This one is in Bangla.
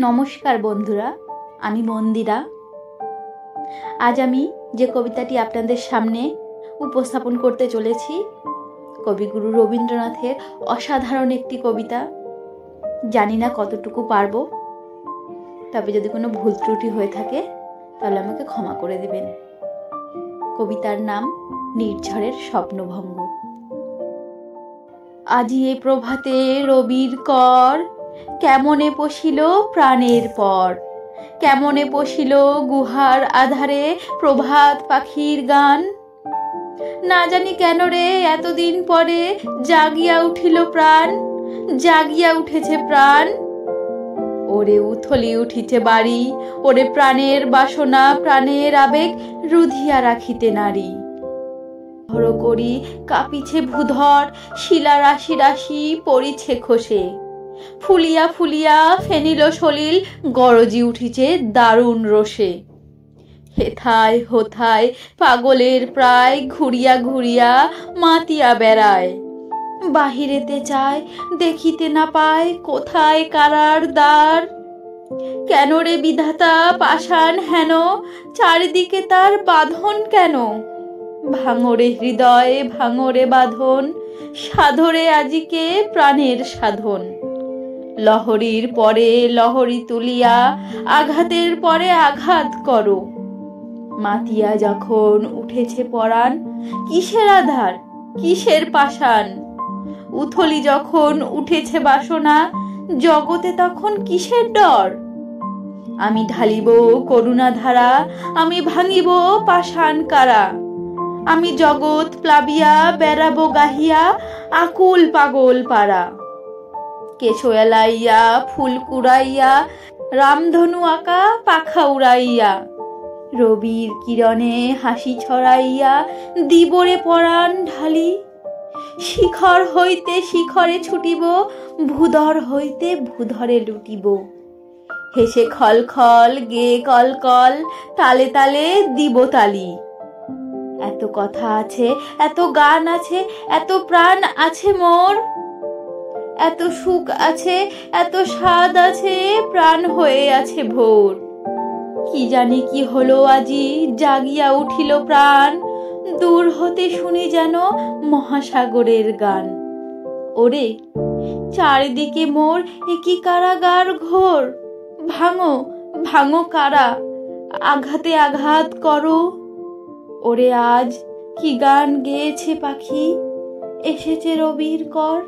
নমস্কার বন্ধুরা, আমি মন্দিরা। আজ আমি যে কবিতাটি আপনাদের সামনে উপস্থাপন করতে চলেছি কবিগুরু রবীন্দ্রনাথের অসাধারণ একটি কবিতা। জানি না কতটুকু পারবো, তবে যদি কোনো ভুল ত্রুটি হয়ে থাকে তাহলে আমাকে ক্ষমা করে দেবেন। কবিতার নাম নির্ঝরের স্বপ্নভঙ্গ। আজি এ প্রভাতে রবির কর, কেমনে পশিল প্রাণের পর, কেমনে পশিল গুহার আধারে প্রভাত পাখির গান। না জানি কেন রে এতদিন পরে জাগিয়া উঠিল প্রাণ, জাগিয়া উঠেছে প্রাণ। ওরে উথলি উঠিছে বাড়ি, ওরে প্রাণের বাসনা প্রাণের আবেগ রুধিয়া রাখিতে নারী। ধর করি কাঁপিছে ভূধর, শিলা রাশি রাশি পড়িছে খসে, ফুলিয়া ফুলিয়া ফেনিল সলিল গরজি উঠিছে দারুণ রোষে। হেথায় হোথায় পাগলের প্রায় ঘুরিয়া ঘুরিয়া মাতিয়া বেড়ায়, বাহিরেতে চায় দেখিতে না পায় কোথায় কারার দ্বার। কেন রে বিধাতা পাষাণ হেন, চারিদিকে তার বাঁধন কেন? ভাঙরে হৃদয়ে ভাঙরে বাঁধন, সাধরে আজিকে প্রাণের সাধন। লহরীর পরে লহরী তুলিয়া আঘাতের পরে আঘাত করো। মাতিয়া যখন উঠেছে পরাণ, কিসের আধার কিসের পাষাণ? উথলি যখন উঠেছে বাসনা, জগতে তখন কিসের ডর? আমি ঢালিব করুণা ধারা, আমি ভাঙিব পাষাণ কারা। আমি জগৎ প্লাবিয়া বেড়াবো গাহিয়া আকুল পাগল পাড়া। কেশো এলাইয়া ফুল কুড়াইয়া, রামধনু আঁকা পাখা উড়াইয়া, রবির কিরণে হাসি ছড়াইয়া দিবরে পরাণ ঢালি। শিখর হইতে শিখরে ছুটিব, ভূধর হইতে ভূধরে লুটিব। হেসে খল খল গেয়ে কল কল, তালে তালে দিব তালি। এত কথা আছে, এত গান আছে, এত প্রাণ আছে মোর। এত সুখ আছে, এত স্বাদ আছে, প্রাণ হয়ে আছে ভোর। কি জানি কি হলো আজি জাগিয়া উঠিল প্রাণ, দূর হতে শুনি যেন মহাসাগরের গান। ওরে চারিদিকে মোর একই কারাগার ঘোর, ভাঙো ভাঙো কারা, আঘাতে আঘাত করো। ওরে আজ কি গান গেয়েছে পাখি, এসেছে রবির কর।